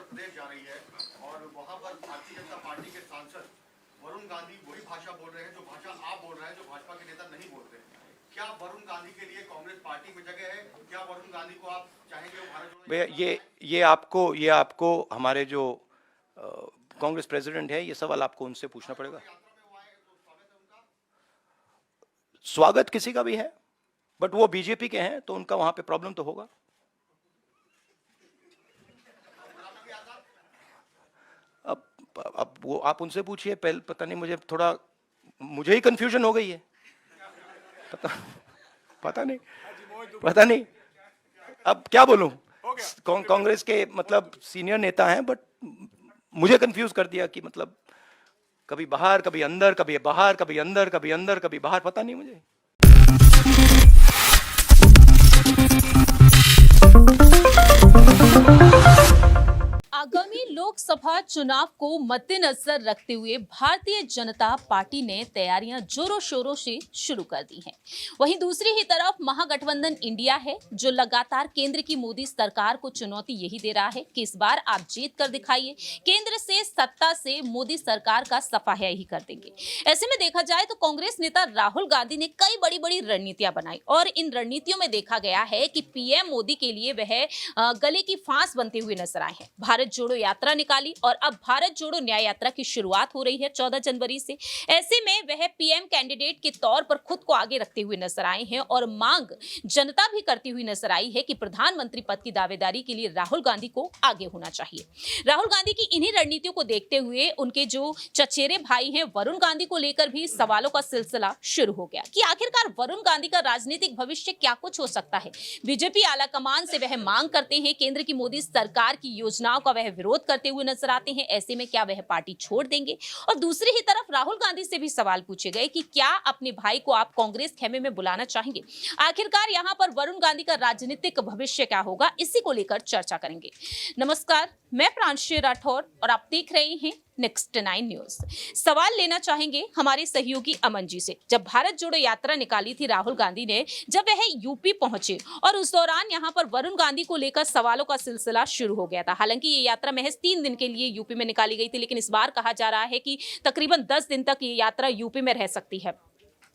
प्रदेश जा रही है और वहां पर भारतीय जनता पार्टी के सांसद वरुण गांधी वही भाषा बोल रहे हैं जो भाषा आप बोल रहे हैं, जो भाजपा के नेता नहीं बोल रहे हैं। क्या वरुण गांधी के लिए कांग्रेस पार्टी में जगह है? क्या वरुण गांधी को आप चाहेंगे वो भारत जोड़ो भैया ये आपको हमारे जो कांग्रेस प्रेसिडेंट है, ये सवाल आपको उनसे पूछना पड़ेगा। यात्रा में वो आए तो स्वागत है उनका। स्वागत किसी का भी है, बट वो बीजेपी के हैं तो उनका वहां पे प्रॉब्लम तो होगा। अब वो आप उनसे पूछिए। पहले पता नहीं, मुझे ही कंफ्यूजन हो गई है। पता नहीं अब क्या बोलूं। कांग्रेस के मतलब सीनियर नेता हैं, बट मुझे कंफ्यूज कर दिया कि मतलब कभी बाहर, कभी अंदर, कभी बाहर, कभी अंदर, कभी अंदर, कभी बाहर, पता नहीं मुझे। आगामी लोकसभा चुनाव को मद्देनजर रखते हुए भारतीय जनता पार्टी ने तैयारियां जोरों शोरों से शुरू कर दी हैं। वहीं दूसरी ही तरफ महागठबंधन इंडिया है, जो लगातार केंद्र की मोदी सरकार को चुनौती यही दे रहा है कि इस बार आप जीत कर दिखाइए, केंद्र से सत्ता से मोदी सरकार का सफाया ही कर देंगे। ऐसे में देखा जाए तो कांग्रेस नेता राहुल गांधी ने कई बड़ी बड़ी रणनीतियां बनाई और इन रणनीतियों में देखा गया है कि पीएम मोदी के लिए वह गले की फांस बनते हुए नजर आए हैं। भारत जोड़ो यात्रा निकाली और अब भारत जोड़ो न्याय यात्रा की शुरुआत हो रही है 14 जनवरी से। ऐसे में वह पीएम कैंडिडेट के तौर पर खुद को आगे रखते हुए नजर आए हैं और मांग जनता भी करती हुई नजर आई है कि प्रधानमंत्री पद की दावेदारी के लिए राहुल गांधी को आगे होना चाहिए। राहुल गांधी की इन्हीं रणनीतियों को देखते हुए उनके जो चचेरे भाई हैं वरुण गांधी को लेकर भी सवालों का सिलसिला शुरू हो गया कि आखिरकार वरुण गांधी का राजनीतिक भविष्य क्या कुछ हो सकता है। बीजेपी आलाकमान से वह मांग करते हैं, केंद्र की मोदी सरकार की योजनाओं का वह विरोध करते हुए नजर आते हैं। ऐसे में क्या वह पार्टी छोड़ देंगे? और दूसरी ही तरफ राहुल गांधी से भी सवाल पूछे गए कि क्या अपने भाई को आप कांग्रेस खेमे में बुलाना चाहेंगे? आखिरकार यहां पर वरुण गांधी का राजनीतिक भविष्य क्या होगा, इसी को लेकर चर्चा करेंगे। नमस्कार, मैं प्रांशु राठौर और आप देख रहे हैं नेक्स्ट 9 न्यूज। सवाल लेना चाहेंगे हमारे सहयोगी अमन जी से। जब भारत जोड़ो यात्रा निकाली थी राहुल गांधी ने, जब वह यूपी पहुंचे और उस दौरान यहां पर वरुण गांधी को लेकर सवालों का सिलसिला शुरू हो गया था। हालांकि ये यात्रा महज 3 दिन के लिए यूपी में निकाली गई थी, लेकिन इस बार कहा जा रहा है कि तकरीबन 10 दिन तक ये यात्रा यूपी में रह सकती है।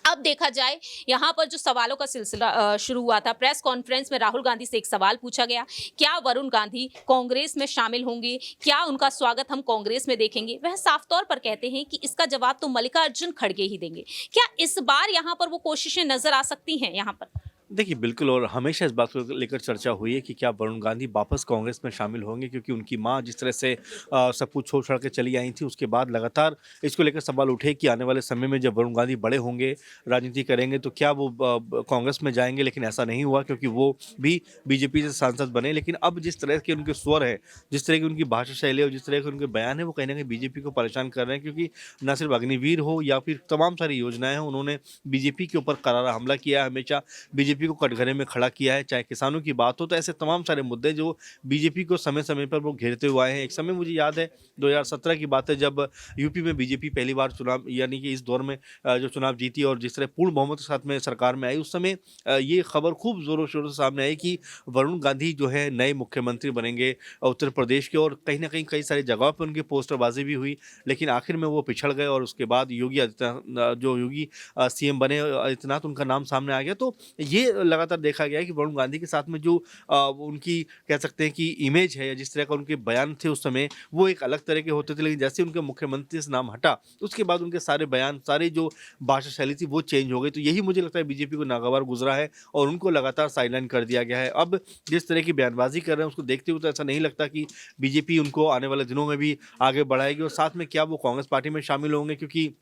अब देखा जाए यहां पर जो सवालों का सिलसिला शुरू हुआ था, प्रेस कॉन्फ्रेंस में राहुल गांधी से एक सवाल पूछा गया, क्या वरुण गांधी कांग्रेस में शामिल होंगे, क्या उनका स्वागत हम कांग्रेस में देखेंगे? वह साफ तौर पर कहते हैं कि इसका जवाब तो मल्लिकार्जुन खड़गे ही देंगे। क्या इस बार यहां पर वो कोशिशें नजर आ सकती हैं यहां पर? देखिए, बिल्कुल। और हमेशा इस बात को लेकर चर्चा हुई है कि क्या वरुण गांधी वापस कांग्रेस में शामिल होंगे, क्योंकि उनकी मां जिस तरह से सब कुछ छोड़ छाड़ के चली आई थी, उसके बाद लगातार इसको लेकर सवाल उठे कि आने वाले समय में जब वरुण गांधी बड़े होंगे, राजनीति करेंगे, तो क्या वो कांग्रेस में जाएंगे। लेकिन ऐसा नहीं हुआ, क्योंकि वो भी बीजेपी से सांसद बने। लेकिन अब जिस तरह के उनके स्वर है, जिस तरह की उनकी भाषा शैली और जिस तरह के उनके बयान है, वो कहीं ना कहीं बीजेपी को परेशान कर रहे हैं। क्योंकि न सिर्फ अग्निवीर हो या फिर तमाम सारी योजनाएं हैं, उन्होंने बीजेपी के ऊपर करारा हमला किया है, हमेशा बीजेपी को कटघरे में खड़ा किया है। चाहे किसानों की बात हो, तो ऐसे तमाम सारे मुद्दे जो बीजेपी को समय समय पर वो घेरते हुए आए हैं। एक समय मुझे याद है 2017 की बात है, जब यूपी में बीजेपी पहली बार चुनाव, यानी कि इस दौर में जो चुनाव जीती और जिस तरह पूर्ण बहुमत के साथ में सरकार में आई, उस समय ये खबर खूब जोरों शोरों से सामने आई कि वरुण गांधी जो है नए मुख्यमंत्री बनेंगे उत्तर प्रदेश के। और कहीं ना कहीं कई सारी जगहों पर उनकी पोस्टरबाजी भी हुई, लेकिन आखिर में वो पिछड़ गए। और उसके बाद योगी आदित्यनाथ, जो योगी सीएम बने, आदित्यनाथ, उनका नाम सामने आ गया। तो ये लगातार देखा गया है कि वरुण गांधी के साथ में जो उनकी कह सकते हैं कि इमेज है, जिस तरह का उनके बयान थे उस समय, वो एक अलग तरह के होते थे। लेकिन जैसे उनके मुख्यमंत्री से नाम हटा, उसके बाद उनके सारे बयान, सारी जो भाषा शैली थी, वो चेंज हो गई। तो यही मुझे लगता है बीजेपी को नागवार गुजरा है और उनको लगातार साइडलाइन कर दिया गया है। अब जिस तरह की बयानबाजी कर रहे हैं, उसको देखते हुए तो ऐसा नहीं लगता कि बीजेपी उनको आने वाले दिनों में भी आगे बढ़ाएगी। और साथ में क्या वो कांग्रेस पार्टी में शामिल होंगे, क्योंकि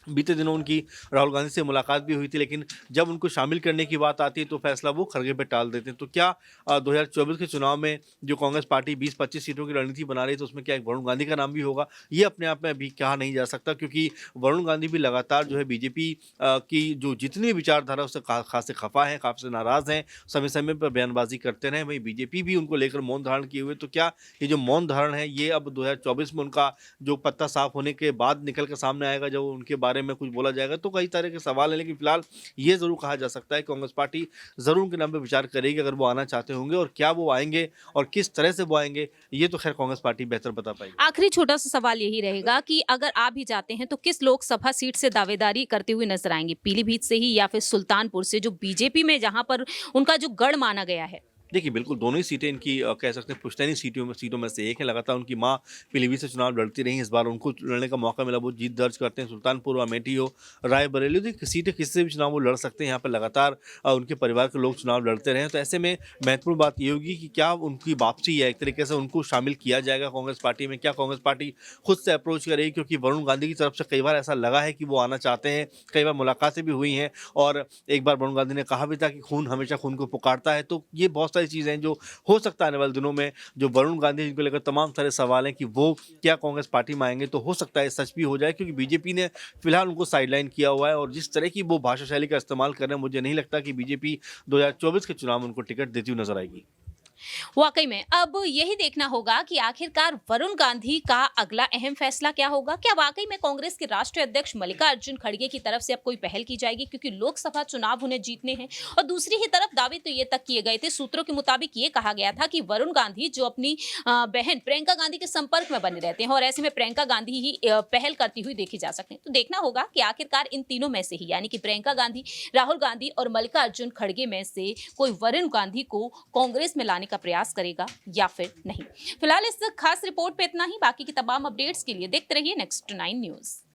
बीते दिनों उनकी राहुल गांधी से मुलाकात भी हुई थी, लेकिन जब उनको शामिल करने की बात आती है तो फैसला वो खरगे पे टाल देते हैं। तो क्या 2024 के चुनाव में जो कांग्रेस पार्टी 20-25 सीटों की रणनीति बना रही है, तो उसमें क्या एक वरुण गांधी का नाम भी होगा? ये अपने आप में अभी कहा नहीं जा सकता, क्योंकि वरुण गांधी भी लगातार जो है बीजेपी की जो जितनी विचारधारा उससे खासे खफा है, खासे नाराज हैं, समय समय पर बयानबाजी करते रहे। वहीं बीजेपी भी उनको लेकर मौन धारण किए हुए। तो क्या ये जो मौन धारण है, ये अब 2024 में उनका जो पत्ता साफ होने के बाद निकल कर सामने आएगा, जब उनके बारे बारे में कुछ बोला जाएगा तो कई तरह के सवाल हैं, लेकिन फिलहाल ये जरूर कहा जा सकता है कि कांग्रेस पार्टी जरूर उनके नाम पर विचार करेगी अगर वो आना चाहते होंगे, और क्या वो आएंगे और किस तरह से वो आएंगे ये तो खैर कांग्रेस पार्टी बेहतर बता पाएगी। आखिरी छोटा सा सवाल यही रहेगा कि अगर आ भी जाते हैं तो किस लोकसभा सीट से दावेदारी करते हुए नजर आएंगे, पीलीभीत से ही या फिर सुल्तानपुर से, जो बीजेपी में जहां पर उनका जो गढ़ माना गया है? देखिए बिल्कुल दोनों ही सीटें इनकी कह सकते हैं पुश्तैनी सीटों में से एक है। लगातार उनकी मां पीलीभीत से चुनाव लड़ती रही, इस बार उनको लड़ने का मौका मिला, वो जीत दर्ज करते हैं। सुल्तानपुर, अमेठी हो, रायबरेली, तो सीटें किसी से भी चुनाव वो लड़ सकते हैं। यहाँ पर लगातार उनके परिवार के लोग चुनाव लड़ते रहे, तो ऐसे में महत्वपूर्ण बात ये होगी कि क्या उनकी वापसी है, एक तरीके से उनको शामिल किया जाएगा कांग्रेस पार्टी में, क्या कांग्रेस पार्टी खुद से अप्रोच करेगी, क्योंकि वरुण गांधी की तरफ से कई बार ऐसा लगा है कि वो आना चाहते हैं, कई बार मुलाकातें भी हुई हैं, और एक बार वरुण गांधी ने कहा भी था कि खून हमेशा खून को पुकारता है। तो ये बहुत सारी चीज़ें हैं जो हो सकता है आने वाले दिनों में, जो वरुण गांधी जिनको लेकर तमाम सारे सवाल हैं कि वो क्या कांग्रेस पार्टी में आएंगे, तो हो सकता है सच भी हो जाए, क्योंकि बीजेपी ने फिलहाल उनको साइडलाइन किया हुआ है, और जिस तरह की वो भाषा शैली का इस्तेमाल कर रहे हैं, मुझे नहीं लगता कि बीजेपी 2024 के चुनाव में उनको टिकट देती हुई नजर आएगी। वाकई में अब यही देखना होगा कि आखिरकार वरुण गांधी का अगला अहम फैसला क्या होगा। क्या वाकई में कांग्रेस के राष्ट्रीय अध्यक्ष मल्लिकार्जुन खड़गे की तरफ से अब कोई पहल की जाएगी, क्योंकि लोकसभा चुनाव उन्हें जीतने हैं। और दूसरी ही तरफ दावे तो ये तक किए गए थे, सूत्रों के मुताबिक ये कहा गया था कि वरुण गांधी जो अपनी बहन प्रियंका गांधी के संपर्क में बने रहते हैं, और ऐसे में प्रियंका गांधी ही पहल करती हुई देखी जा सकती है। तो देखना होगा कि आखिरकार इन तीनों में से ही, यानी कि प्रियंका गांधी, राहुल गांधी और मल्लिकार्जुन खड़गे में से कोई वरुण गांधी को कांग्रेस में लाने का प्रयास करेगा या फिर नहीं। फिलहाल इस खास रिपोर्ट पे इतना ही। बाकी की तमाम अपडेट्स के लिए देखते रहिए नेक्स्ट 9 न्यूज।